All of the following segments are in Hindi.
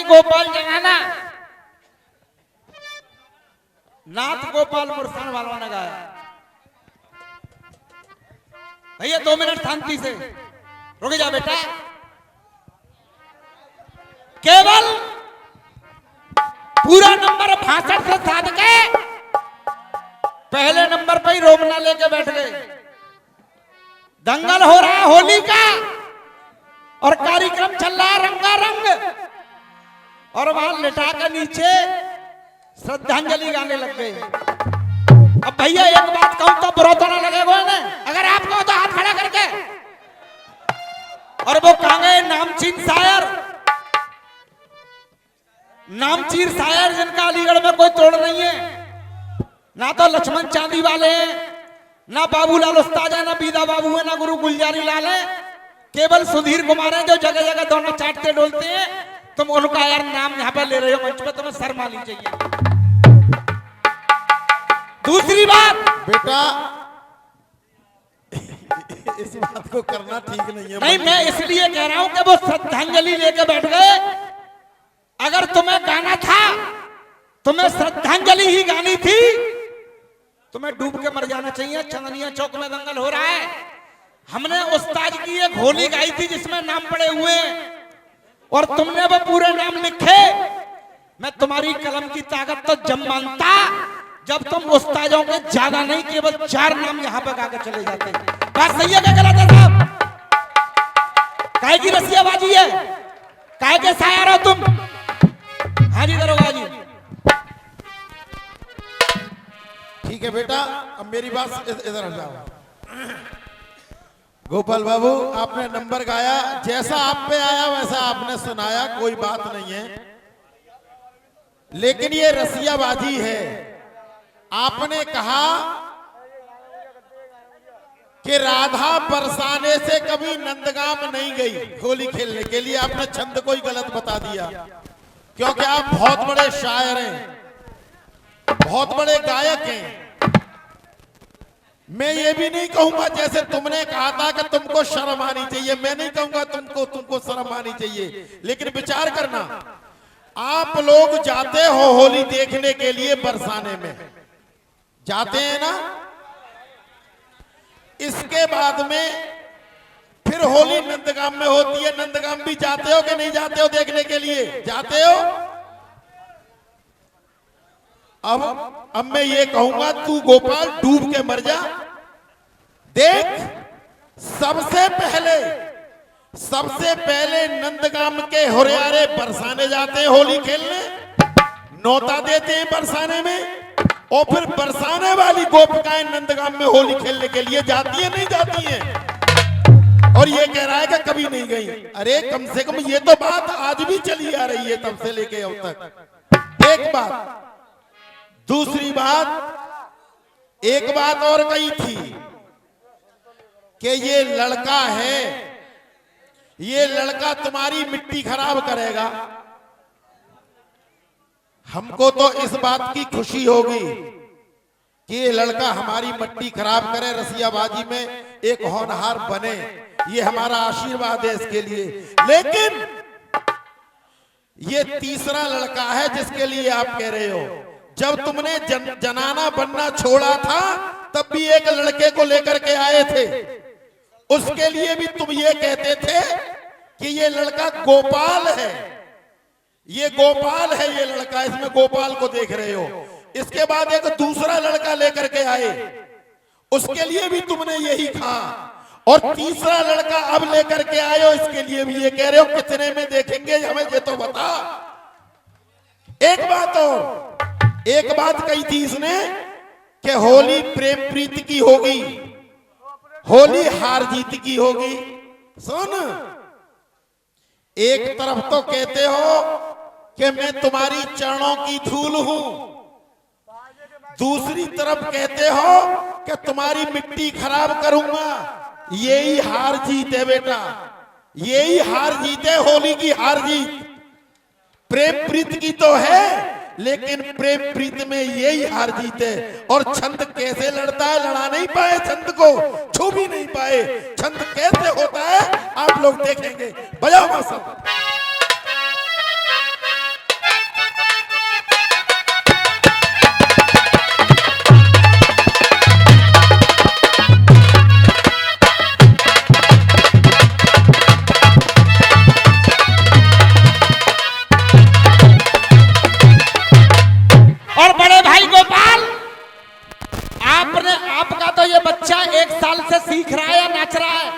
गोपाल जनाना नाथ गोपाल मुरसान वालों ने गाया। भैया 2 मिनट शांति से रुक जा बेटा। केवल पूरा नंबर 65 से साध के पहले नंबर पे ही रोमना लेके बैठ गए। दंगल हो रहा है होली का और कार्यक्रम चल रहा है रंगारंग, और वहां लिटा के नीचे श्रद्धांजलि गाने लग गए। अब भैया एक बात कहूं तो बुरा तो ना लगेगा ना, अगर आप कहो तो हाथ खड़ा करके। और वो कहां गए नामचीन शायर, नामचीन शायर जिनका अलीगढ़ में कोई तोड़ नहीं है, ना तो लक्ष्मण चांदी वाले हैं, ना बाबूलाल उस्ताद है, ना बीदा बाबू है, ना गुरु गुलजारी लाल है, केवल सुधीर कुमार है जो जगह जगह दोनों चाटते डोलते हैं। तुम उनका यार नाम यहाँ पे ले रहे हो मंच पे, तुम्हें शर्म आनी चाहिए। दूसरी बात बेटा इस बात को करना ठीक नहीं है। नहीं, मैं इसलिए कह रहा हूं कि वो श्रद्धांजलि लेके बैठ गए। अगर तुम्हें गाना था, तुम्हें श्रद्धांजलि ही गानी थी, तुम्हें डूब के मर जाना चाहिए। चंदनिया चौक में दंगल हो रहा है, हमने उस्ताद की एक होली गाई थी जिसमें नाम पड़े हुए हैं, और तुमने वो पूरे नाम लिखे। मैं तुम्हारी कलम की ताकत तो जब मानता जब तुम उस्तादों के ज्यादा नहीं केवल 4 नाम यहाँ पे गाकर चले जाते। बात सही है क्या गलत है साहब? काहे की रसियाबाजी है, काहे के शायर हो तुम? हाँ जी दरोगा जी। ठीक है बेटा, अब मेरी बात इधर आ जाओ। गोपाल बाबू आपने नंबर गाया, जैसा आप पे आया वैसा आपने सुनाया, कोई बात नहीं है, लेकिन ये रसियाबाजी है। आपने कहा कि राधा बरसाने से कभी नंदगाम नहीं गई होली खेलने के लिए। आपने छंद को ही गलत बता दिया, क्योंकि आप बहुत बड़े शायर हैं, बहुत बड़े गायक हैं। मैं ये भी नहीं कहूंगा जैसे तुमने कहा था कि तुमको शर्म आनी चाहिए, मैं नहीं कहूंगा तुमको शर्म आनी चाहिए, लेकिन विचार करना, आप लोग जाते हो होली देखने के लिए बरसाने में, जाते हैं ना? इसके बाद में फिर होली नंदगाम में होती है। नंदगाम भी जाते हो कि नहीं जाते हो देखने के लिए? जाते हो। अब मैं ये कहूंगा तू गोपाल डूब के मर जा। देख, सबसे पहले नंदगाम के हुरियारे बरसाने जाते हैं होली खेलने, नौता देते हैं बरसाने में, और फिर बरसाने वाली गोपिकाएं नंदगाम में होली खेलने के लिए जाती है, नहीं जाती है? और ये कह रहा है कि कभी नहीं गई। अरे कम से कम ये तो बात आज भी चली आ रही है तब से लेके अब तक। एक बात। दूसरी बात, एक बात और कही थी कि ये लड़का है, ये लड़का तुम्हारी मिट्टी खराब करेगा। हमको तो इस बात की खुशी होगी कि ये लड़का हमारी मिट्टी खराब करे, रसियाबाजी में एक होनहार बने, ये हमारा आशीर्वाद है इसके लिए। लेकिन ये तीसरा लड़का है जिसके लिए आप कह रहे हो। जब तुमने जनाना बनना छोड़ा था तब भी एक लड़के को लेकर के आए थे, उसके लिए भी तुम ये कहते थे कि ये लड़का गोपाल है, ये गोपाल है ये लड़का, इसमें गोपाल को देख रहे हो। इसके बाद एक दूसरा लड़का लेकर के आए, उसके लिए भी तुमने यही कहा, और तीसरा लड़का अब लेकर के आए हो, इसके लिए भी ये कह रहे हो। कितने में देखेंगे हमें ये तो बता। एक बात और, एक बात कही थी इसने कि होली प्रेम प्रीति की होगी, होली हार जीत की होगी। सुन, एक तरफ तो कहते हो कि मैं तुम्हारी चरणों की धूल हूं, दूसरी तरफ कहते हो कि तुम्हारी मिट्टी खराब करूंगा। यही हार जीत है बेटा, यही हार जीत है, होली की हार जीत। प्रेम प्रीत की तो है, लेकिन प्रेम प्रीत में यही हार जीत है। और छंद कैसे लड़ता है, लड़ा नहीं पाए छंद को, छू भी नहीं पाए। छंद कैसे होता है आप लोग देखेंगे। बजाओ सब। बच्चा 1 साल से सीख रहा है या नाच रहा है।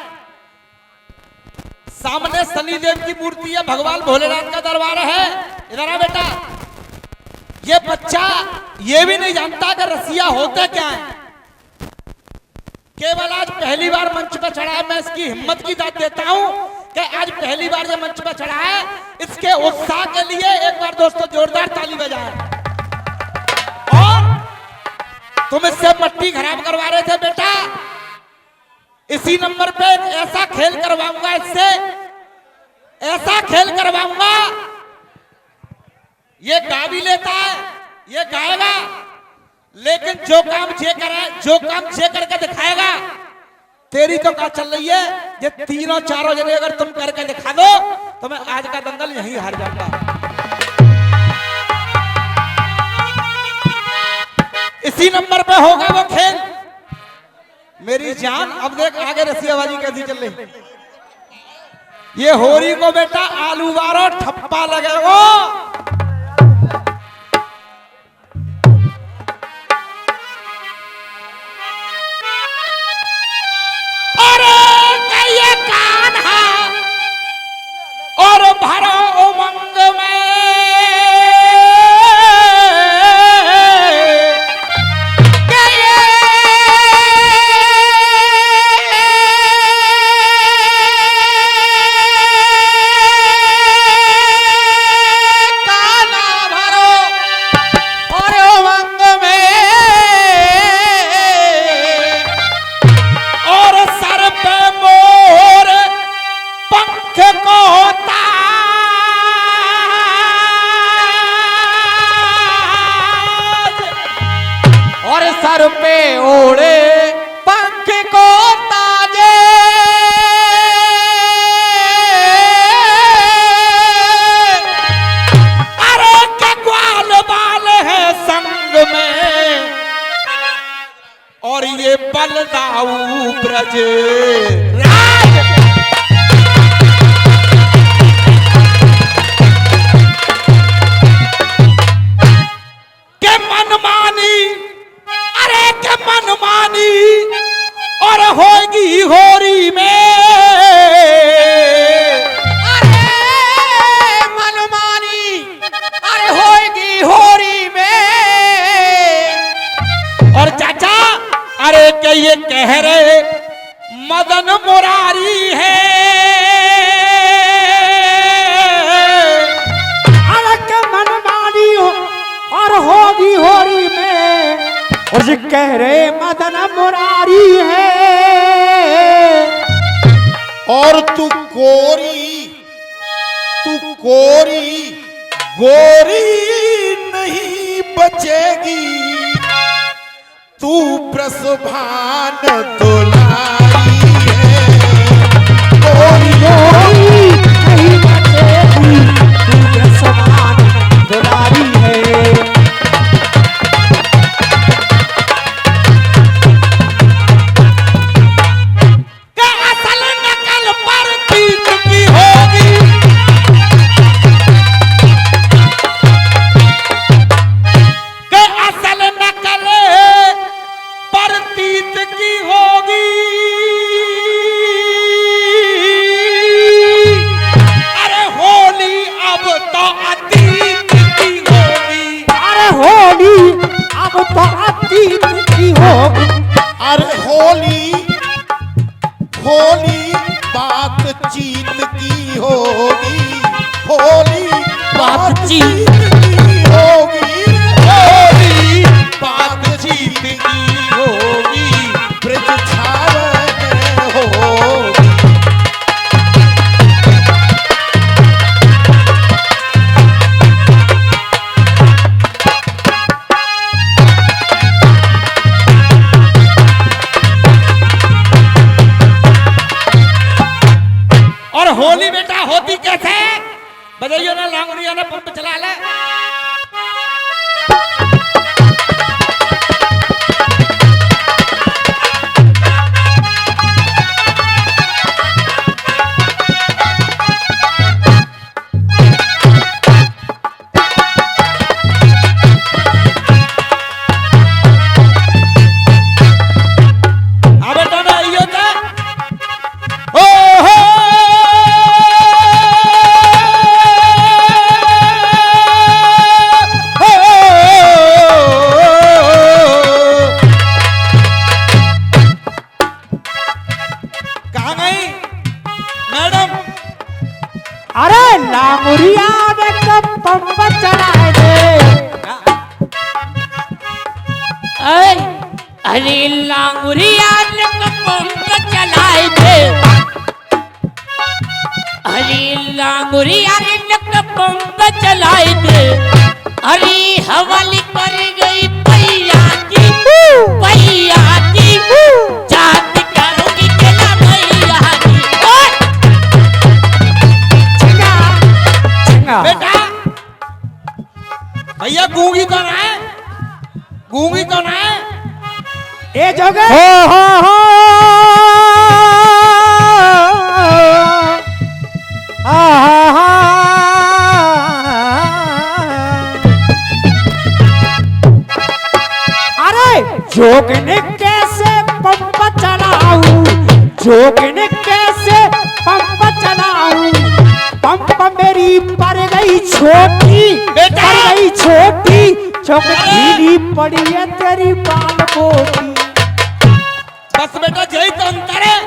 सामने शनिदेव की मूर्ति है, भगवान भोलेनाथ का दरबार है। इधर आ बेटा। ये बच्चा ये भी नहीं जानता कि रसिया होते क्या है। केवल आज पहली बार मंच पर चढ़ा है। मैं इसकी हिम्मत की दाद देता हूं कि आज पहली बार ये मंच पर चढ़ा है। इसके उत्साह के लिए एक बार दोस्तों जोरदार ताली बजाएं। और तुम इससे मट्टी खराब करवा रहे थे बेटा, इसी नंबर पे ऐसा खेल करवाऊंगा, इससे ऐसा खेल करवाऊंगा। ये गा भी लेता है, ये गाएगा, लेकिन जो काम जे करे, जो काम जे करके दिखाएगा। तेरी तो क्या चल रही है, ये तीनों चारों जने अगर तुम करके दिखा दो तो मैं आज का दंगल यहीं हार जाऊंगा। इसी नंबर पे होगा वो खेल। मेरी जान अब देख आगे रसियाबाजी कैसी चल रही। ये होरी को बेटा आलू बारो ठप्पा लगेगा। और भरो उमंग में काना भरो और उमंग में और सर पे मोर पंख को सर पे ओढ़े पंख को ताजे। अरे के ग्वाल बाल है संग में और ये बलदाऊ ब्रज राज। के मनमानी, अरे के मनमानी और होगी होरी में। अरे मनमानी अरे होगी होरी में। और चाचा अरे के ये कह रहे मदन मुरारी है। अरे के मनमानी और होगी होरी में और जी कह रहे मदन मुरारी है। और तू गोरी गोरी नहीं बचेगी, तू प्रसभान दुलारी है। गोरी गोरी नहीं बचेगी, तू प्रसभान दुलारी है। अरे होली बातचीत की होगी, होली बातचीत की होगी, होली बातचीत की होगी, ब्रज छावन होगी। होली बेटा होती कैसे, बजाइयो ना लांगड़िया ना पंप चला ले। अरे लांगुरिया ने पंप चलाए थे, अरे लांगुरिया ने पंप चलाए थे, अरे हवाली कर गई पैया की, पैया की जात करूंगी चला मैया की। बेटा भैया गूंगी तो ना है, गूंगी तो ना है। ए जोगे हो अरे जोगने कैसे पंप चलाऊं, जोगने कैसे पंप चलाऊं, पंप मेरी पड़ गई छोटी, बेटा! पड़ गई छोटी, चौक ढीली पड़ी है तेरी बाल बोटी। बस बेटा यही तो अंतर है,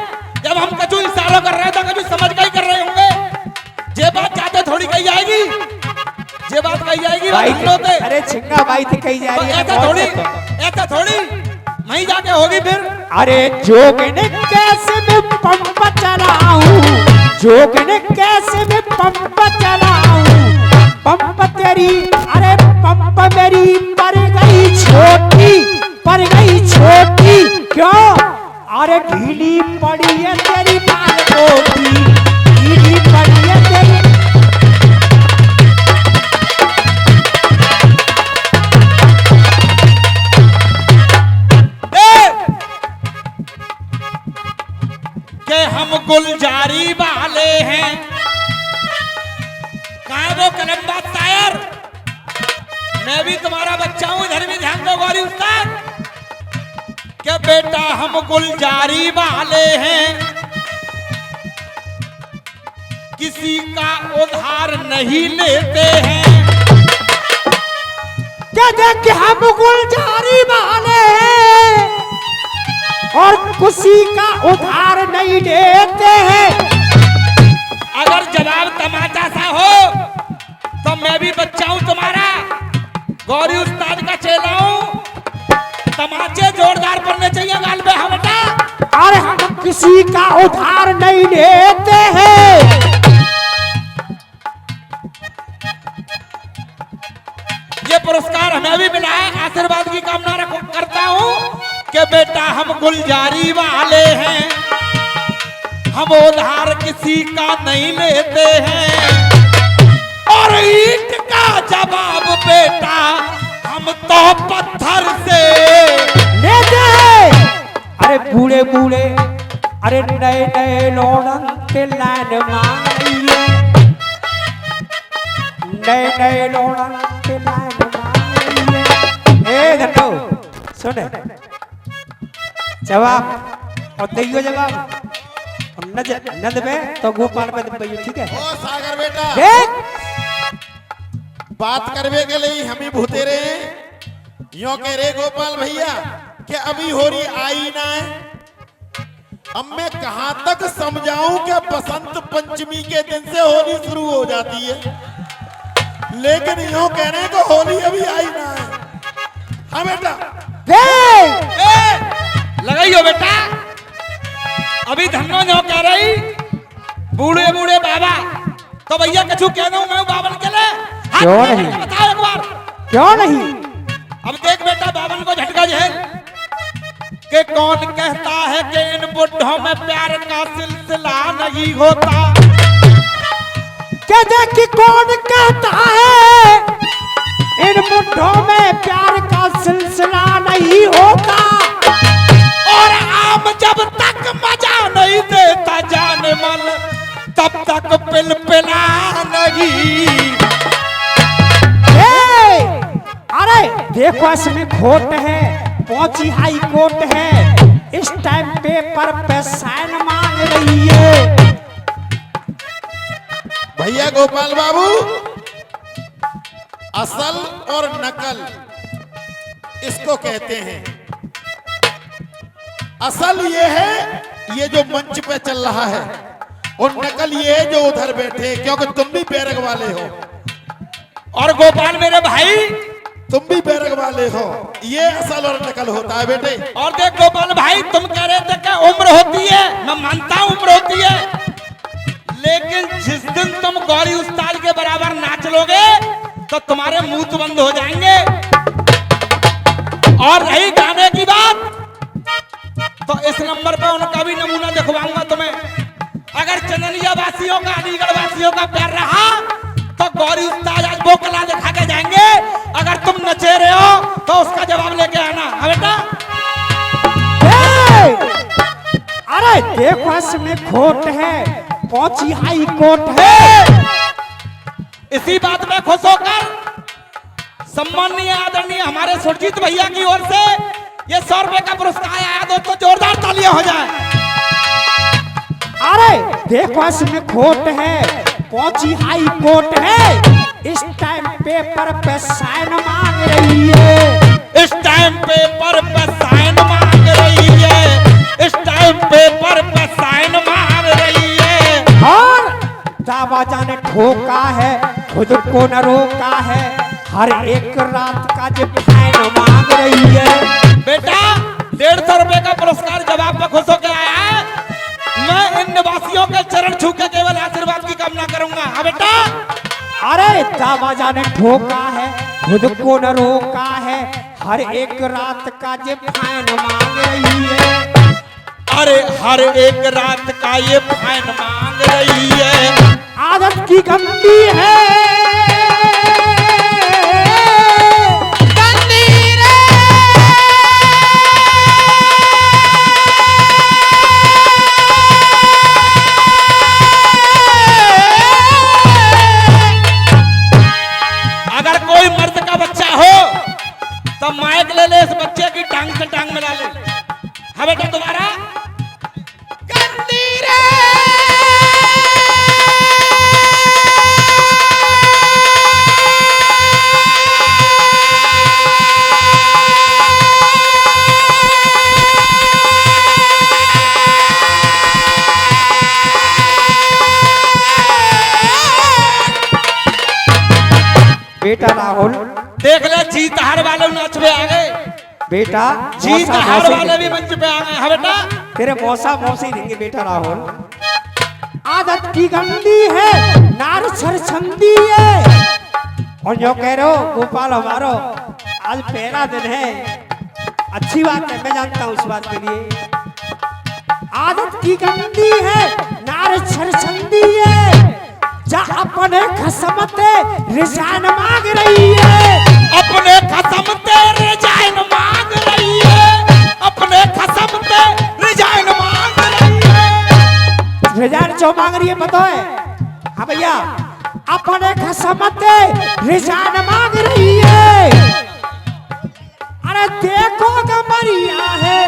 जब हम कछु इशारा कर रहे हैं तो कभी समझ के ही कर रहे होंगे। ये बात जाते थोड़ी कही जाएगी, ये बात कही जाएगी भाई अरे छिंगा भाई थी कही जा रही है, ऐसा थोड़ी वहीं जाके होगी फिर। अरे जोगने कैसे मैं पंप चलाऊं, जोगने कैसे मैं पंप चलाऊं, पंप तेरी अरे पंप मेरी पड़ गई छोटी, पड़ गई छोटी, क्यों अरे ढीली पड़ी है तेरी बाल बोटी, ढीली पड़ी है तेरी। कि हम गुलजारी वाले हैं, कहाँ वो कलमबाज शायर, मैं भी तुम्हारा बच्चा हूं, इधर भी ध्यान दो गौरी उस्ताद। कि बेटा हम गुलजारी वाले हैं, किसी का उधार नहीं लेते हैं। क्या देख हम गुलजारी वाले हैं और किसी का उधार नहीं देते हैं। अगर जवाब तमाचा सा हो तो मैं भी बच्चा हूं तुम्हारा, गौरी उस्ताद का चेला हूं, तमाचे जोरदार पड़ने चाहिए गाल पे। हाँ बेटा, अरे हम किसी का उधार नहीं देते हैं। ये पुरस्कार हमें भी मिला है, आशीर्वाद की कामना करता हूं कि बेटा हम गुलजारी वाले हैं, हम उधार किसी का नहीं लेते हैं। और ईंट का जवाब बेटा हम तो पत्थर से लेते हैं। अरे बूढ़े बूढ़े अरे नए नए लौड़न के लाइन मांगिए, नए नए लौड़न के लाइन मांगिए। ए घंटो सुने जवाब और दइयो जवाब नद में तो गोपाल में दबाइयो, ठीक है। ओ सागर बेटा, देख बात करवे के लिए हम ही भूते रहे, यो कह रहे गोपाल भैया कि अभी होरी आई ना है। अब मैं कहां तक समझाऊं कि बसंत पंचमी के दिन से होली शुरू हो जाती है, लेकिन यो कह रहे हैं कि होली अभी आई ना है। हाँ बेटा, लगाइयो बेटा, अभी धन्नो जो कह रही बूढ़े बूढ़े बाबा, तो भैया कछु कह दूं मैं बावन के लिए। क्यों नहीं? बताओ एक बार, क्यों नहीं? अब देख बेटा बावन को झटका झेल कि कौन कहता है कि इन बुढ़ों में प्यार का सिलसिला नहीं होता। क्या देख कौन कहता है इन बुढ़ों में प्यार का सिलसिला नहीं होता। और आम जब तक मजा नहीं देता जाने मन, तब तक पिलपिला नहीं। अरे देखो इसमें खोट है, पहुंची हाई कोर्ट है, इस टाइम पेपर पे साइन मांग रही है। भैया गोपाल बाबू, असल और नकल इसको कहते हैं। असल ये है ये जो मंच पे चल रहा है, और नकल ये है जो उधर बैठे, क्योंकि तुम भी बैरक वाले हो। और गोपाल मेरे भाई तुम भी बैरग वाले हो। ये असल और नकल होता है बेटे। और देख गोपाल भाई, तुम कह रहे थे कि उम्र होती है, मैं मानता हूं उम्र होती है, लेकिन जिस दिन तुम गौरी उस्ताद के बराबर नाच लोगे तो तुम्हारे मुंह तो बंद हो जाएंगे। और रही गाने की बात, तो इस नंबर पे उनका भी नमूना दिखवाऊंगा तुम्हें। अगर चंदनिया वासियों का, अलीगढ़ वासियों का प्यार रहा तो गौरी उस्ताद आज वो कला दिखा के जाएंगे। अगर तुम नचे रहे हो तो उसका जवाब लेके आना। हाँ बेटा, अरे देखो इसमें खोट है, पहुंची हाई कोर्ट है। इसी बात में खुश होकर सम्माननीय आदरणीय हमारे सुरजीत भैया की ओर से ये 100 रुपए का पुरस्कार आया। दोस्तों जोरदार तालियां हो जाए। अरे देखो इसमें खोट है, पहुंची हाई कोर्ट है। इस टाइम पेपर पे साइन मांग रही है। इस टाइम पेपर पे साइन मांग रही है। इस टाइम पेपर पे साइन मांग रही है। और दावाजा ने ठोका है, खुद को न रोका है। हर एक रात का जो फाइन मांग रही है। बेटा 150 रुपए का पुरस्कार जवाब में खुश होकर आया है। मैं इन निवासियों के चरण छू के केवल आशीर्वाद की कामना करूंगा। हाँ बेटा, अरे दावाजा ने ठोका है, खुद को न रोका है। हर एक रात का जो फाइन मांग रही है। अरे हर एक रात का ये फाइन मांग रही है। आदत की गंदी है, अगर कोई मर्द का बच्चा हो तो माइक ले ले, इस बच्चे की टांग से टांग मिला ले। हाँ बेटा, दोबारा गंदी रे। बेटा राहुल, देख ले, जीत हार वाले नाच पे आ गए। बेटा जीत मौसा हार मौसी वाले भी मंच पे आ गए। हाँ बेटा, तेरे मौसा मौसी देंगे। बेटा राहुल, आदत की गंदी है, नार छरछंदी है। और जो कह रहे हो गोपाल हमारो आज पहला दिन है, अच्छी बात है, मैं जानता हूँ उस बात के लिए। आदत की गंदी है, नार छरछंदी है। जा अपने खसमते रिजाइन मांग रही है। अपने खसम ते रिजाइन मांग रही है। अपने खसम ते रिजाइन मांग रही है। रिजाइन जो मांग रही है पता है? हाँ भैया, अपने खसमते रिजाइन मांग रही है। अरे देखो कमरिया है,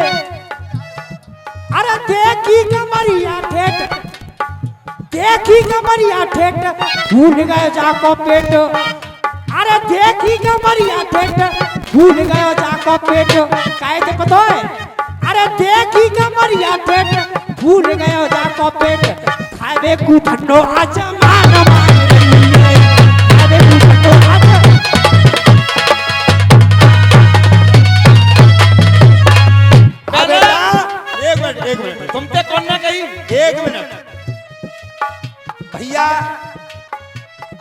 अरे देखी कमरिया ठेठ, देखी कमरिया ठेठ, भूल गए जाको पेट। अरे देखी कमरिया ठेठ, भूल गए जाको पेट। काहे ते पता है? अरे देखी कमरिया ठेठ, भूल गए जाको पेट। खावे कु ठंडो आज मान मांग रही है। खावे कु ठंडो आज। एक मिनट तुम पे कौन ना कही? 1 मिनट भैया,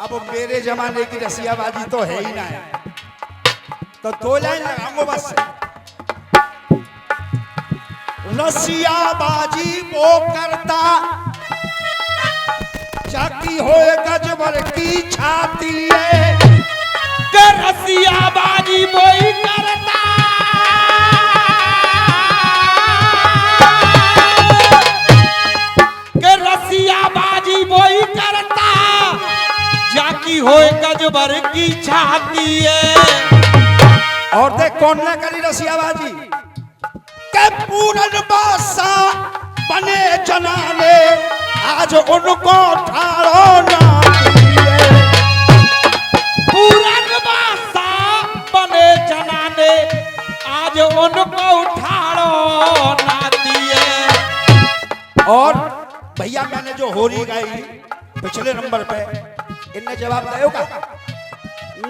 अब मेरे जमाने की रसियाबाजी तो है ही ना है, तो 2 लाइन लगाऊंगा बस। रसियाबाजी वो करता जाती होए गजबर की छाती है। के रसियाबाजी वही करता, के रसियाबाजी वही करता, जाकी होए गजबर की छाती है। और देख कौन ना करी रसियाबाजी के पूरन बादशाह बने जनाने, आज उनको ठाड़ो ना दिए। पूरन बादशाह बने जनाने, आज उनको उठाड़ो ना दिए। और भैया मैंने जो होरी गाई पिछले नंबर पे, इनने जवाब दिया होगा।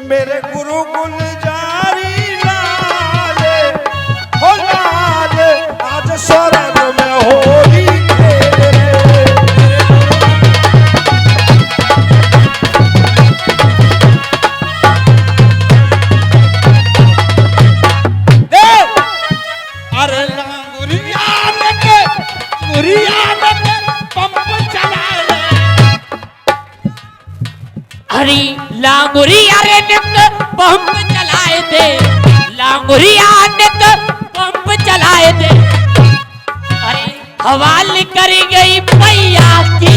मेरे गुरु गुलजार होली खेल रे। अरे लांगुरिया लेके पंप चलाए रे। अरे लांगुरिया रे निक पंप चलाए थे, लांगुरिया निक पंप चलाए थे। अरे हवाल करी गई पैया की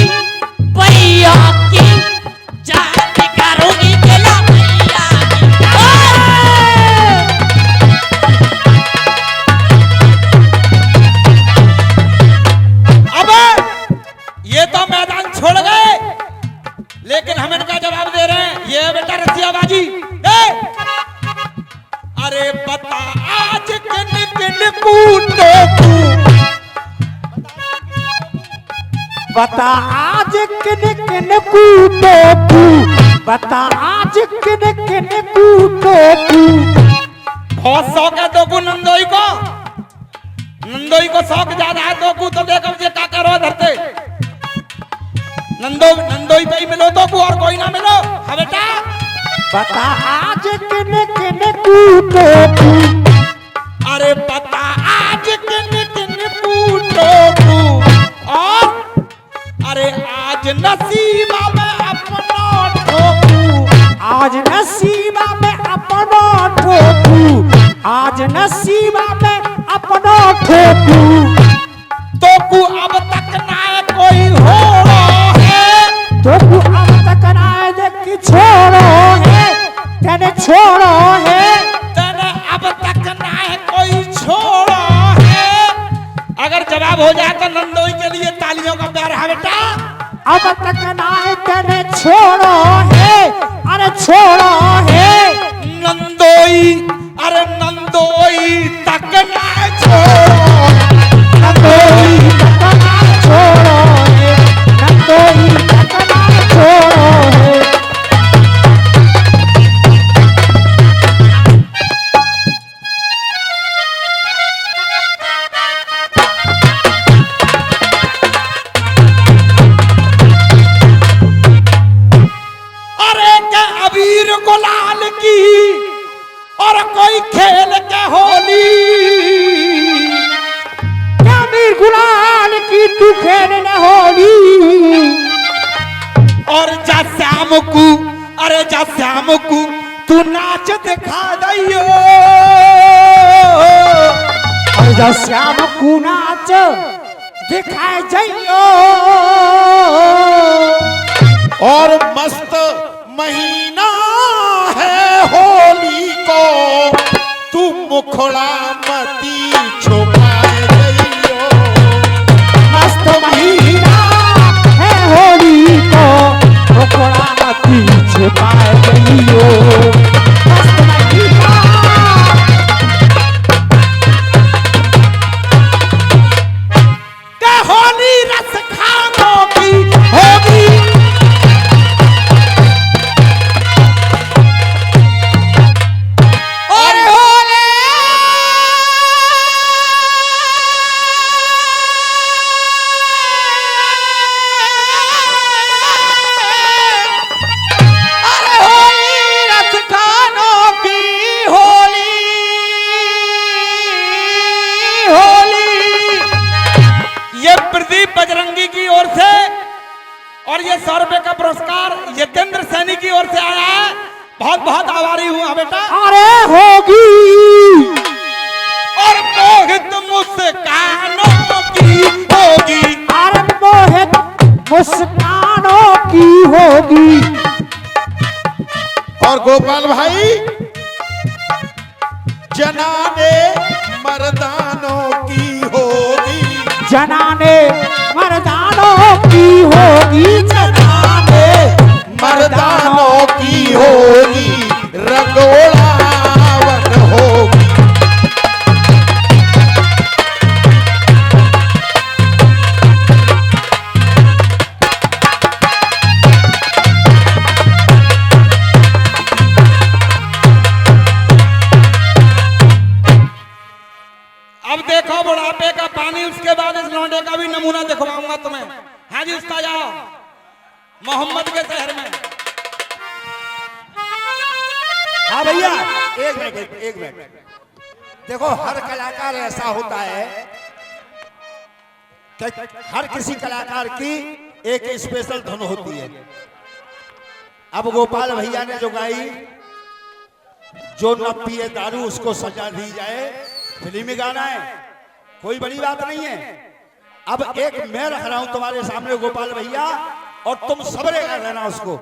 जान करूंगी केला पैया की। अब ये तो मैदान छोड़ गए, लेकिन हम इनका जवाब दे रहे हैं। ये बेटा रसियाबाजी। अरे बता आज किन किन कूटो तू, बता आज किन किन कूटो तू, बता आज किन किन कूटो तू। बहुत शौक है तो नंदोई को शौक ज्यादा है तो देखो ये का करो धरते। नंदोई पे ही मिलो तो और कोई ना मिलो। हाँ बेटा बता आज किन किन कूटो तू। अरे बता आज किन किन कूटो तू, और अरे आज नसीबा में अपना ठोकू, आज नसीबा में अपना ठोकू, आज नसीबा में अपना ठोकू। तो कु अब तक ना कोई हो है, तो तू अब तक ना देख छोड़ो है, तेने छोड़ो है, तेने अब तक ना कोई छोड़ा है। अगर जवाब हो जाए तो नंदोई के लिए तालियों का प्यार है बेटा। अब तक ना तेने छोड़ो है, अरे छोड़ो है। नंदोई, अरे नंदोई तक ना छोड़ो, नंदोई तक ना छोड़ो है, नंदोई तक ना छोड़ो है। अरे क्या अबीर गुलाल की और कोई खेल के होली, क्या मेरे गुलाल की तू खेल न होली। और जा श्याम को, अरे जा श्याम को तू नाच दिखा दियो। और जा श्याम को नाच दिखाए जाइयो। और मस्त महीना है होली को, तू मुखड़ा मती छुपाए गइयो। मस्त महीना है होली को, मुखड़ा मती छुपाए गइयो। मस्त महीना के होली रस खानों की होगी। और होले अरे होली रस खानों की होली, होली। ये प्रदीप बजरंगी की ओर से और ये 100 रुपए का पुरस्कार यतेंद्र सैनी की ओर से आया है। बहुत बहुत आभारी हूँ बेटा। अरे होगी। और मोहित मुस्कानों की होगी। अरे मोहित मुस्कानों की होगी। और गोपाल भाई जनाने मर्दानों की होगी। जनाने मर्दानों की होगी। जनाने मर्दानों की होगी, रंगोड़ावन होगी। अब देखो बुढ़ापे का पानी, उसके बाद इस लौंडे का भी नमूना दिखवाऊंगा तुम्हें। हाँ जी उस्ताद जाओ मोहम्मद के शहर में। हाँ भैया एक मिनट। देखो हर कलाकार ऐसा होता है कि हर किसी कलाकार की एक स्पेशल धुन होती है। अब गोपाल भैया ने जो गाई, जो न पिए दारू उसको सजा दी जाए, फिल्मी गाना है, कोई बड़ी बात नहीं है। अब एक मैं रख रहा हूं तुम्हारे सामने गोपाल भैया, और तुम सबरे कर लेना उसको।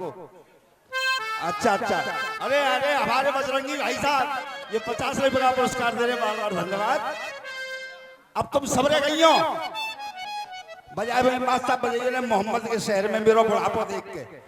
अच्छा अरे हमारे बजरंगी भाई साहब ये 50 रुपए का पुरस्कार दे रहे, बार बार धन्यवाद। अब तुम सबरे गई हो, बजाय भाई मास्टर बजाइए ना मोहम्मद के शहर में मेरा बुढ़ापा देख के।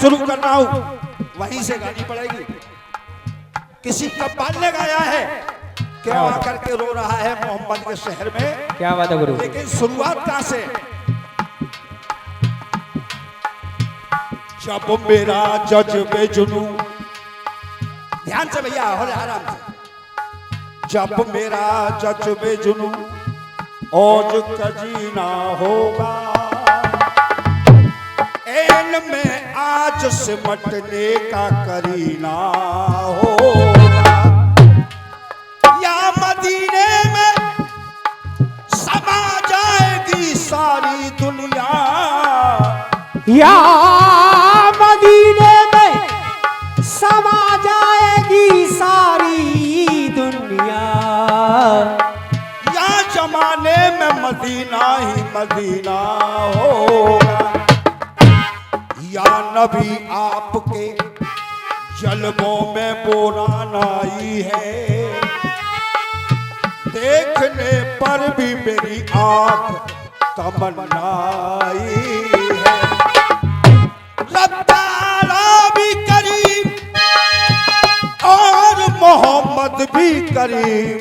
शुरू कर रहा हूं वहीं से गानी पड़ेगी। किसी कव्वाल ने गाया है क्या आकर के रो रहा है मोहम्मद के शहर में। क्या बात है गुरु। लेकिन शुरुआत कहां से? जब मेरा जज्बे जुनू, ध्यान से भैया और आराम से। जब मेरा जज्बे जुनू औज कजीना होगा, एन में आज सिमटने का करीना होगा, या मदीने में समा जाएगी सारी दुनिया, या मदीने में समा जाएगी सारी दुनिया, या जमाने में मदीना ही मदीना होगा, या नबी आपके जलवों में बोरान आई है, देखने पर भी मेरी आंख तमन्नाई है। रब्बाना भी करीम और मोहम्मद भी करीम,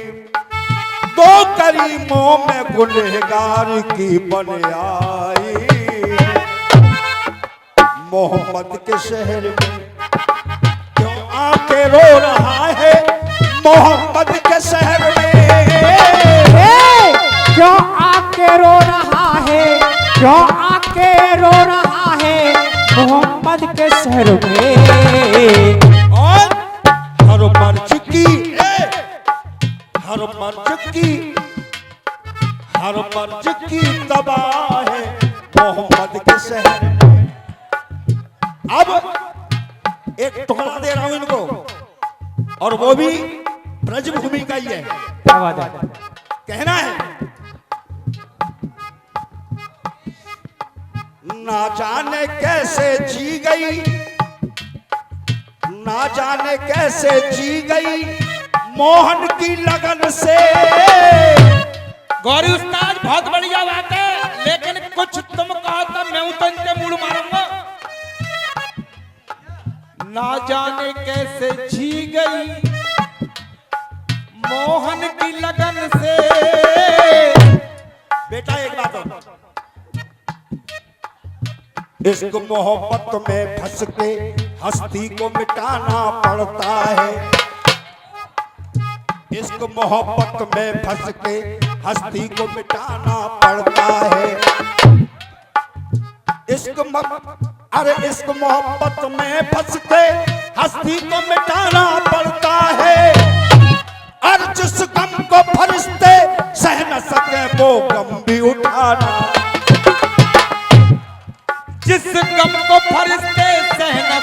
दो करीमों में गुनहगार की बन आई। मोहम्मद के शहर में क्यों आके रो रहा है, मोहम्मद के शहर में क्यों आके रो रहा है, क्यों आके रो रहा है मोहम्मद के शहर में। और हर मर्ज की हर मर्ज की तबाह है मोहम्मद के शहर में। अब एक टुकड़ा दे रहा हूं इनको, और वो भी ब्रजभूमि का ही है। क्या बात है। कहना है, ना जाने कैसे जी गई, ना जाने कैसे जी गई मोहन की लगन से। गौरी उस्ताद बहुत बढ़िया बात है, लेकिन कुछ तुम कहो तो मैं तो इनके मूड मारूंगा। ना जाने कैसे जी गई मोहन की लगन से। बेटा एक बात और, इश्क मोहब्बत में फंस के हस्ती को मिटाना पड़ता है। इश्क मोहब्बत में फंस के हस्ती को मिटाना पड़ता है। इश्क मोहब्बत में फंस के हस्ती को मिटाना पड़ता है। और जिस गम को फरिश्ते सह न सके वो गम भी उठाना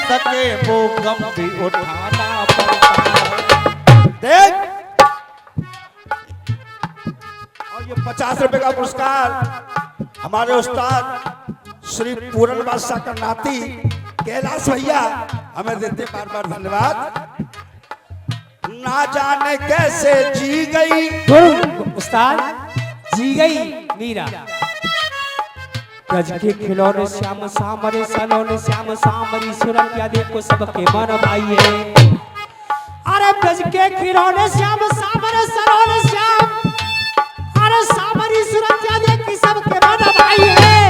सके वो गम भी उठाना पड़ता है। देख, और ये 50 रुपए का पुरस्कार हमारे उस्ताद श्री पूरन बादशाह का नाती कैलाश भैया हमें देते, बार बार धन्यवाद। ना जाने कैसे जी गई, उस्ताद जी गई मीरा। ब्रज के खिलौने श्याम सामरे सलोने श्याम सामरी सुरंगिया देखो सबके मन भाई है। अरे ब्रज के खिलौने श्याम सामरे सलोने श्याम, अरे सामरी सुरंगिया देखी सबके मन भाई है।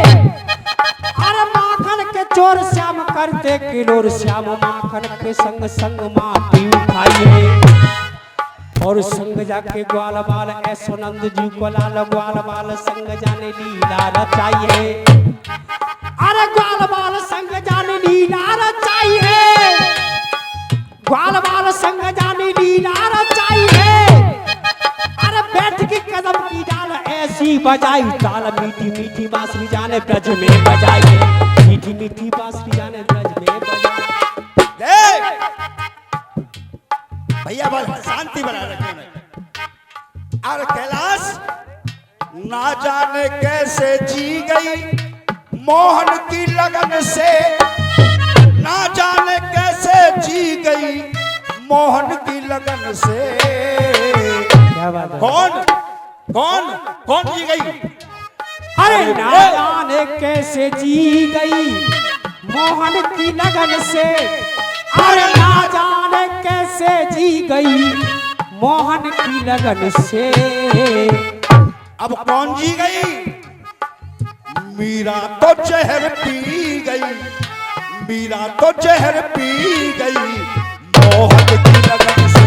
अरे माखन के चोर श्याम करते किलोर श्याम, माखन के संग संग माटी उठाई है। और संग जाके ग्वाल बाल ऐसो नंद जी को लाल ग्वाल बाल संग जाने लीला रचाइए। अरे ग्वाल बाल संग जाने लीला रचाइए, ग्वाल बाल संग जाने लीला रचाइए। अरे बैठ के कदम की डाल ऐसी बजाई ताल, मीठी मीठी बांसुरी जाने ब्रज में बजाइए, मीठी मीठी बांसुरी जाने ब्रज में बजाइए। भैया बस शांति बना रखे। और कैलाश ना जाने कैसे जी गई मोहन की लगन से, ना जाने कैसे जी गई मोहन की लगन से। क्या बात है? कौन कौन कौन जी गई? अरे ना जाने कैसे जी गई मोहन की लगन से, अरे ना जाने कैसे जी गई मोहन की लगन से। अब कौन जी गई? मीरा तो जहर पी गई, मीरा तो जहर पी गई मोहन की लगन से,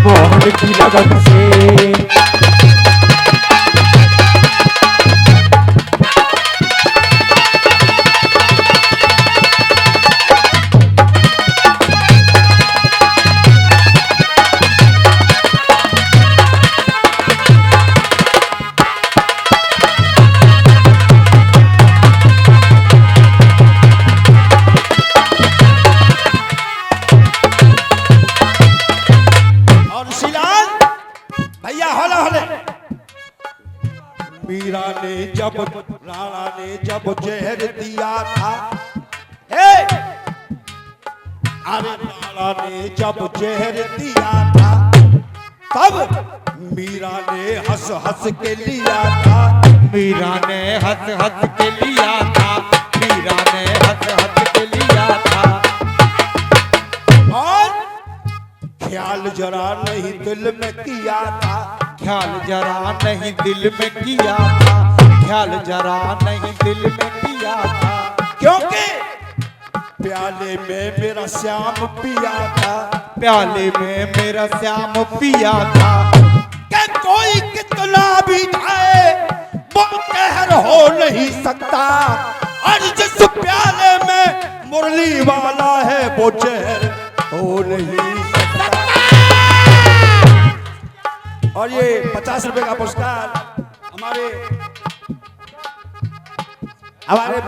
मोहन की लगन से। मीरा ने जब राणा ने जब जहर दिया था, हे अरे राणा ने जब जहर दिया था तब मीरा ने हंस हंस के लिया था, मीरा ने हंस हंस के लिया था, मीरा ने हंस हंस के लिया था। और ख्याल जरा नहीं दिल में किया था, ख्याल जरा नहीं दिल में किया था, ख्याल जरा नहीं दिल में किया था। क्योंकि प्याले में मेरा श्याम पिया था, प्याले में मेरा श्याम पिया था। कि कोई कितना भी जाए वो कहर हो नहीं सकता, और जिस प्याले में मुरली वाला है वो जहर हो नहीं सकता। और ये 50 रुपए का पुरस्कार हमारे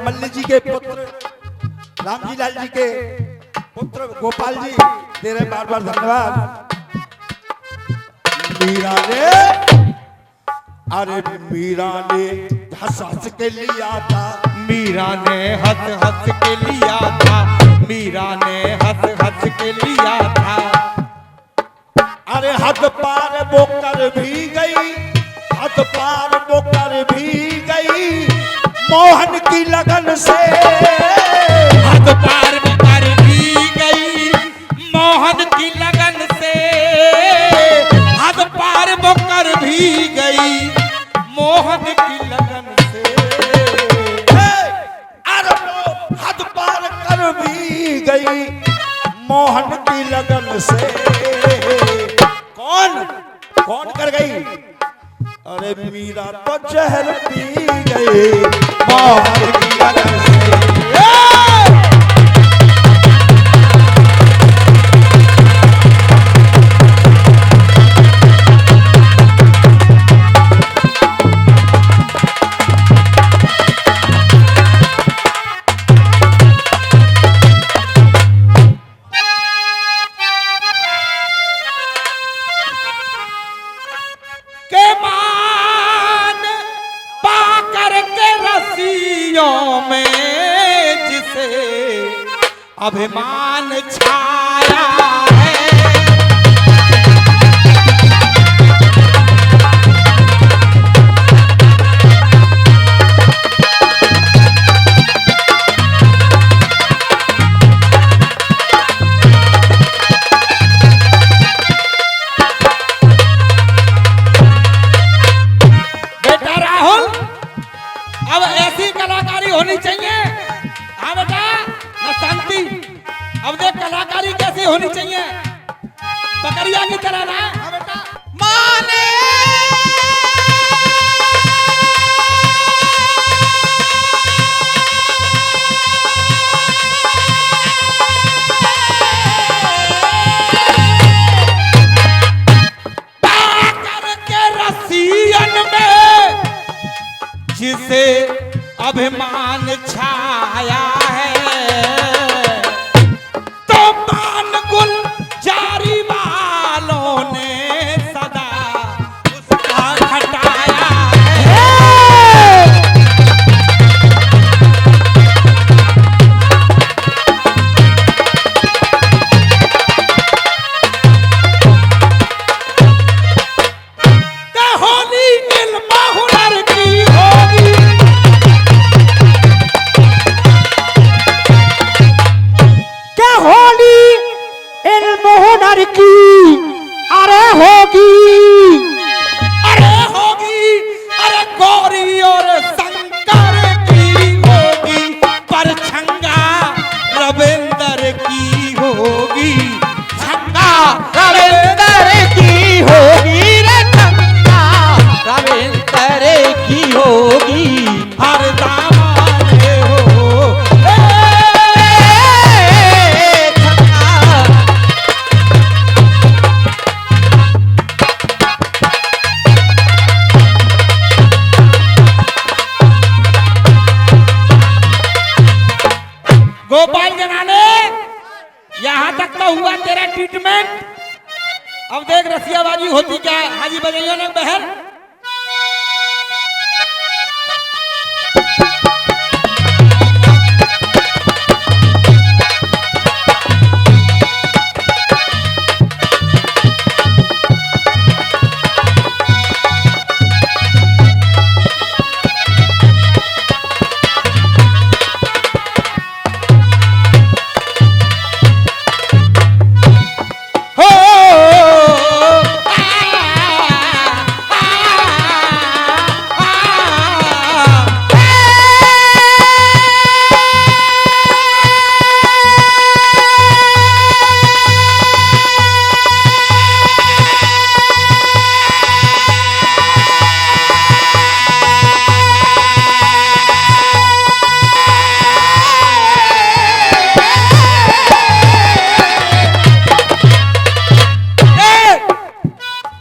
मल्ली जी के पुत्र रामजी लाल जी के पुत्र गोपाल जी दे रहे, बार बार धन्यवाद। मीरा ने अरे मीरा ने हंस हंस के लिया था, मीरा ने हंस हंस के लिया था, मीरा ने हंस हंस के लिया था। अरे हद पार वो कर भी गई, हद पार वो कर भी गई मोहन की लगन से, हद पार वो कर भी गई मोहन की लगन से, हद पार वो कर भी गई मोहन की लगन से। अरे वो हद पार कर भी गई मोहन की लगन से। कौन कौन कर गई? अरे मीरा तो जहर पी गई मोहन की लगन से। अभिमान छाया है। बेटा राहुल, अब ऐसी कलाकारी होनी चाहिए। हाँ बेटा, न शांति। अब देख कलाकारी कैसी होनी चाहिए, बकरिया की तरह ना। हाँ बेटा, माने करके रसियन में जिसे अभिमान छाया है, तो मान गुल जारी वालों ने सदा उसका खटाया है। ते होली इल्म हुनर की होगी, क्या होली इल्म हुनर की अरे होगी, अरे होगी, अरे गौरी और शंकर की होगी, पर छंगा रविंदर की होगी। छंगा रविंदर की होगी रे छंगा, रविंदर की होगी। हर दामाने हो गोपाल जनाने, यहाँ तक तो हुआ तेरा ट्रीटमेंट। अब देख रसियाबाजी होती क्या है। हाजी बजाइयो ने बहन। हो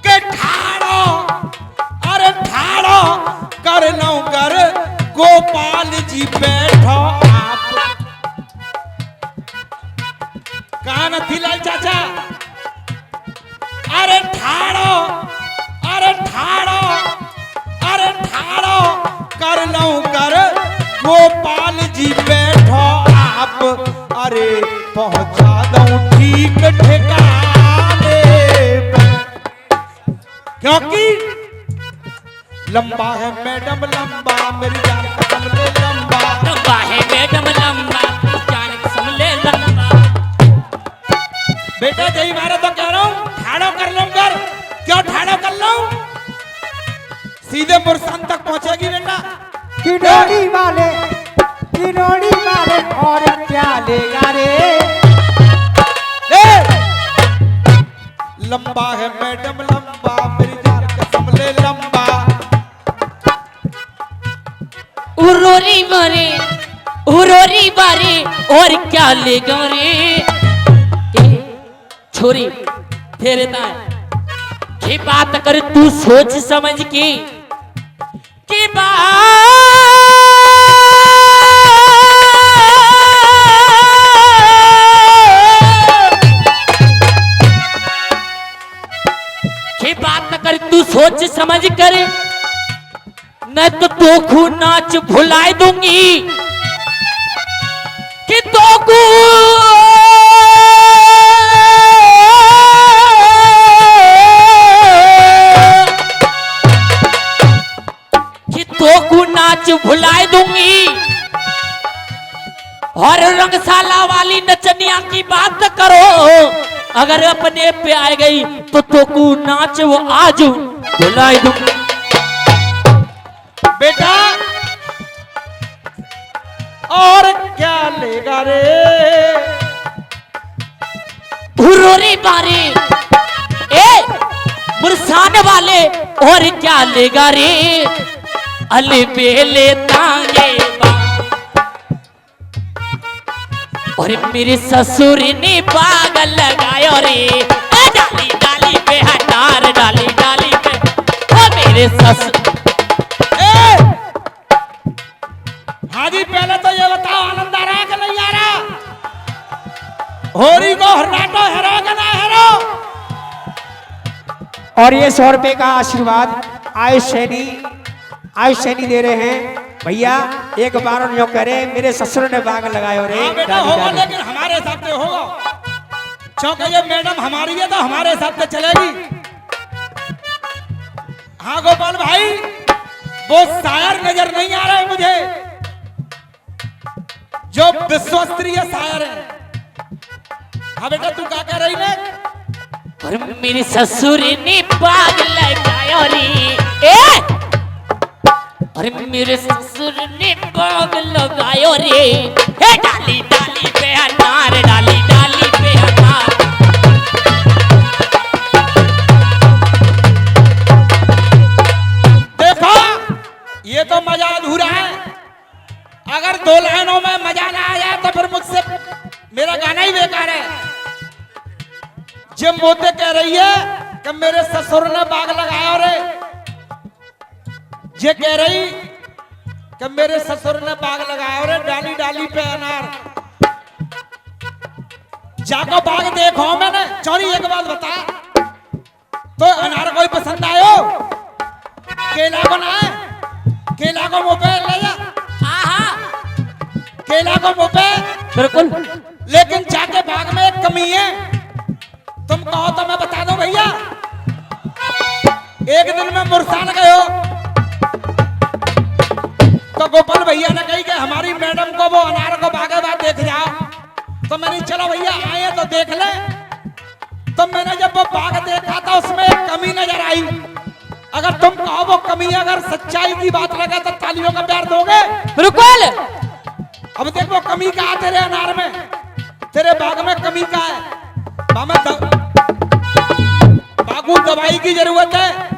के ठाड़ो, अरे ठाड़ो कर नौकर गोपाल जी बैठो आप। कहा न थी लाल चाचा, अरे ठाड़ो, अरे ठाड़ो, अरे ठाड़ो कर नौकर गोपाल जी बैठो आप। अरे पहुंचा दऊं ठीक ठिकाने पे, क्योंकि लंबा है मैडम लंबा, मेरी जान कसम ले लंबा। लंबा है मैडम लंबा, जान कसम ले लंबा। बेटा जय मारे तो कह रहा हूँ ठाड़ो कर लूं कर। क्यों ठाड़ो कर लूं? सीधे मुरसान तक पहुंचेगी बेटा। किडोरी वाले और क्या लेगा रे। लंबा है मैडम लंबा, मेरी जान कसम ले लंबा। उरोरी बारे और क्या ले रे। छोरी तेरे ताए ये बात कर तू सोच समझ के कि बात कर तू सोच समझ कर, न तो खू नाच भुलाए दूंगी कि तोकू नाच भुलाए दूंगी और रंगशाला वाली नचनिया की बात करो, अगर अपने पे आ गई तो तोकू नाच वो आज भुलाए दूंगी। बेटा और क्या लेगा रे हुरोरी बारे ए मुरसान वाले, और क्या लेगा रे अली बेले तांगे बा। और मेरे ससुर ने पागल लगायो रे, डाली डाली पे हटार, डाली डाली पे ओ मेरे ससुर। हाजी पहले तो ये बताओ आनंद आ रहा है कि नहीं आ रहा? होरी को हराटो हेरो कि ना हेरो? और ये 100 रुपए का आशीर्वाद आयुष सैनी दे रहे हैं भैया। एक बार जो करे मेरे ससुर ने बाग लगायो रे। हाँ बेटा होगा, लेकिन हमारे हिसाब से होगा, क्योंकि ये मैडम हमारी है तो हमारे हिसाब से चलेगी। हाँ गोपाल भाई, वो शायर नजर नहीं आ रहे मुझे जो विश्वस्तरीय शायर है। हाँ बेटा तू क्या कह रही है? और मेरे ससुर ने बाग लगायो रे, और मेरे ससुर ने बाग लगायो रे, हे डाली डाली पे अनार, डाली डाली पे अनार। देखो ये तो मजा अधूरा है, अगर 2 लाइनों में मजा ना आया तो फिर मुझसे मेरा गाना ही बेकार है। जब मोते कह रही है कि मेरे ससुर ने बाग लगाया रे, ये कह रही कि मेरे ससुर ने बाग लगाया रे, डाली डाली पे अनार। जाको बाग देखो मैंने चौरी, एक बात बता, तो अनार कोई पसंद आयो? केला को ना है, केला को मुंह पे ले जा, केला को मुंह पे बिल्कुल। लेकिन जाके बाग में एक कमी है, तुम कहो तो मैं बता दूं भैया। एक दिन में मुरसान गए हो तो गोपाल भैया ने कही कि हमारी मैडम को वो अनार को बागे बाद देख जाओ, तो मैंने चलो भैया आए तो देख ले। तो मैंने जब वो बाग देखा था उसमें एक कमी नजर आई। अगर तुम कहो वो कमी अगर सच्चाई की बात लगे तो तालियों का प्यार दोगे? बिल्कुल। अब देखो कमी का है तेरे अनार में, तेरे बाग में कमी का है। बागू दवाई की जरूरत है।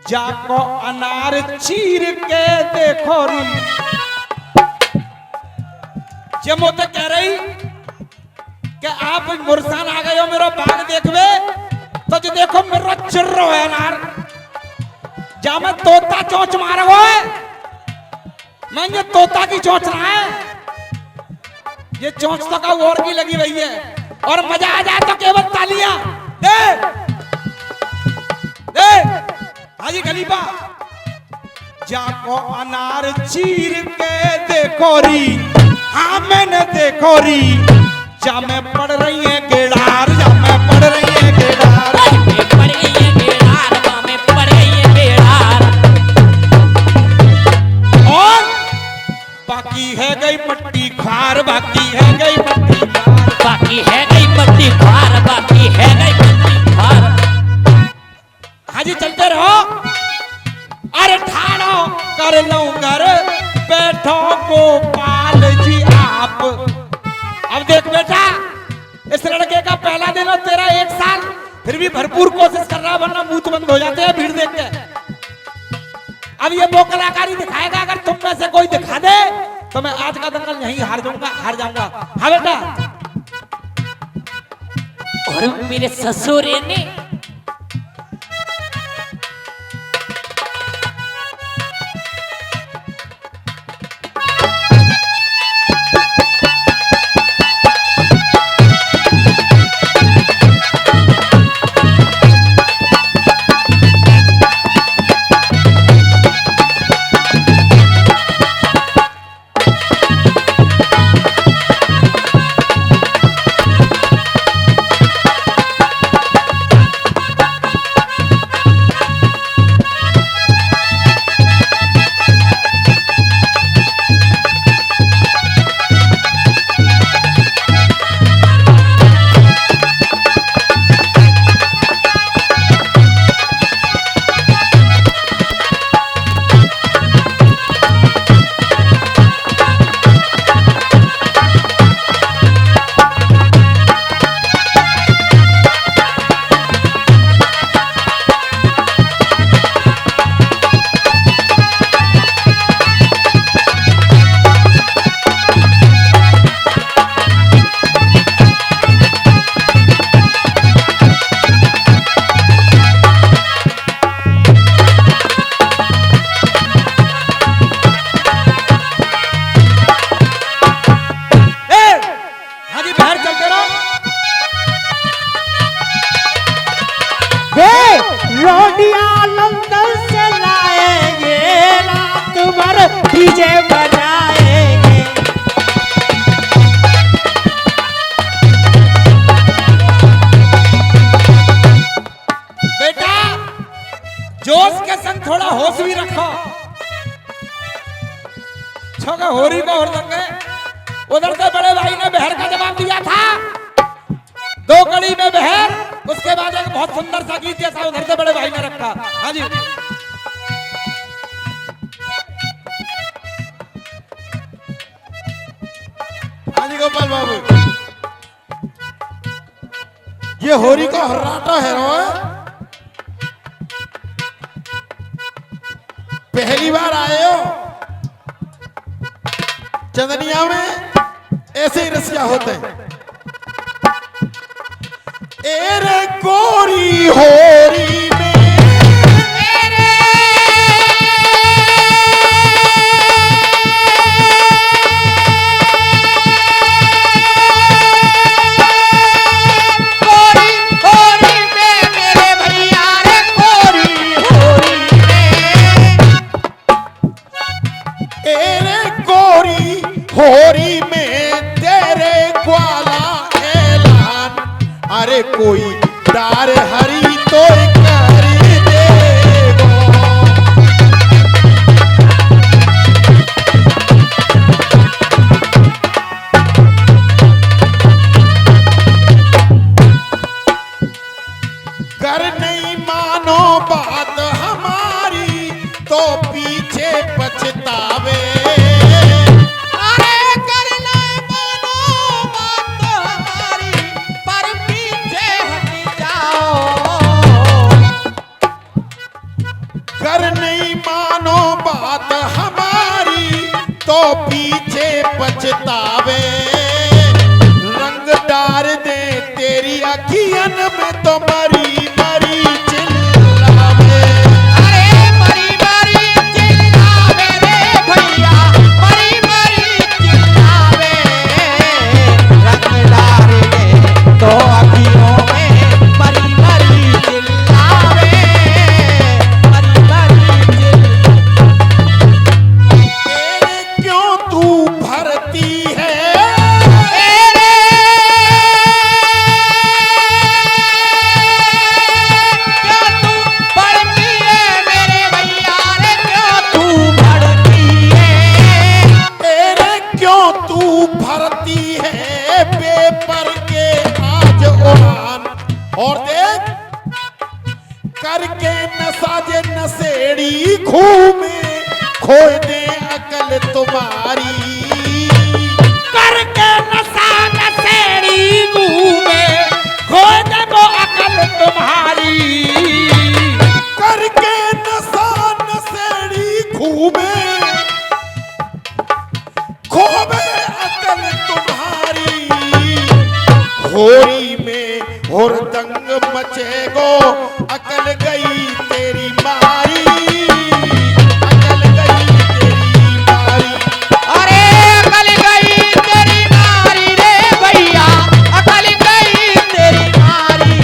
जाको अनार चीर के देखो री, जब तो कह रही कि आप मुरसान आ गए हो मेरा बाग देखवे, तो जो देखो मेरा चिर्रो है अनार, जा मैं तोता चोंच मारो है, मैं ये तोता की चोंच रहा है, ये चोंच तो का और की लगी हुई है, और मजा आ जाए तो केवल तालियां दे दे। हाजी खलीफा, जाको अनार चीर के देखो री, हाँ मैंने देखो री, जा मैं पढ़ रही है गेड़ार, जा मैं पढ़ रही है गेड़ार, पढ़ रही है गेड़ार, मैं पढ़ रही है गेड़ार। और बाकी है गई पट्टी खार, बाकी है गई पट्टी खार, बाकी है गई पट्टी खार, बाकी है गई पट्टी खार। हाजी चलते रहो, अरे ठाड़ो कर लो घर, बैठो गोपाल जी आप। अब देख बेटा, इस लड़के का पहला दिन और तेरा 1 साल, फिर भी भरपूर कोशिश कर रहा, वरना मुंह बंद हो जाते हैं भीड़ देख के। अब ये वो कलाकारी दिखाएगा, अगर तुम में से कोई दिखा दे तो मैं आज का दंगल यहीं हार जाऊंगा। हाँ बेटा। और मेरे ससुर ने जी बाहर चलते रहो। वे रोडिया लंदन से लाएंगे, रात भर डीजे बजाएंगे। बेटा जोश के संग थोड़ा होश भी रखो। छोका होरी का और लंगे उधर से बड़े भाई ने बहर का जवाब दिया था, 2 कड़ी में बहर, उसके बाद एक बहुत सुंदर सा गीत जैसा उधर से बड़े भाई ने रखा। हाँ जी हाँ जी गोपाल बाबू, ये होरी का हर्राटा है रो। पहली बार आए हो चंदनिया में, ऐसे ही रसिया होते हैं। एरे गोरी होरी में होरी में तेरे ग्वाला ऐलान, अरे कोई डार हरी तो कर देगो। कर नहीं मानो बात हमारी तो पीछे पछतावे। कर नहीं मानो बात हमारी तो पीछे पछतावे। रंग डार दे तेरी अखियन में तो मरी मरी चिल्लावे। अरे मरी मरी चिल्लावे रे भैया, मरी मरी चिल्लावे। रंग डार दे तो अखियों में मरी मरी चिल्लावे। क्यों तू भरती है मेरे भैया रे, क्यों तू भड़ती है। क्यों तू भरती है पेपर के आज उड़ान। और देख करके नसाजे नसेड़ी घूमे खोए दे अकल तुम्हारी। करके नशा नशेड़ी घूमे खोए दे वो अकल तुम्हारी। करके नशा नसेड़ी घूमे खोए अकल तुम्हारी। होरी में हुरदंग मचेगो अकल गई तेरी मारी। अकल गई तेरी मारी। अरे अकल गई तेरी मारी रे भैया, अकल गई तेरी मारी।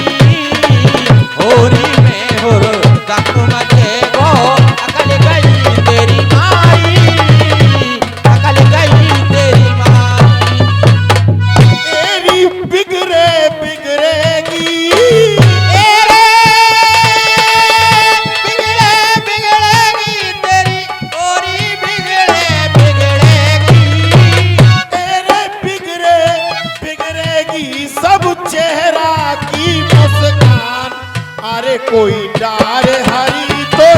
होरी में होर दंग मचेगो अकल गई तेरी मारी। अकल गई तेरी मारी। तेरी बिगड़े बिगड़ेगी। बिगड़ेगी तेरी होरी, बिगड़े बिगड़ेगी। तेरे बिगड़े बिगड़ेगी सब चेहरा की मुस्कान। अरे कोई डार हरी तो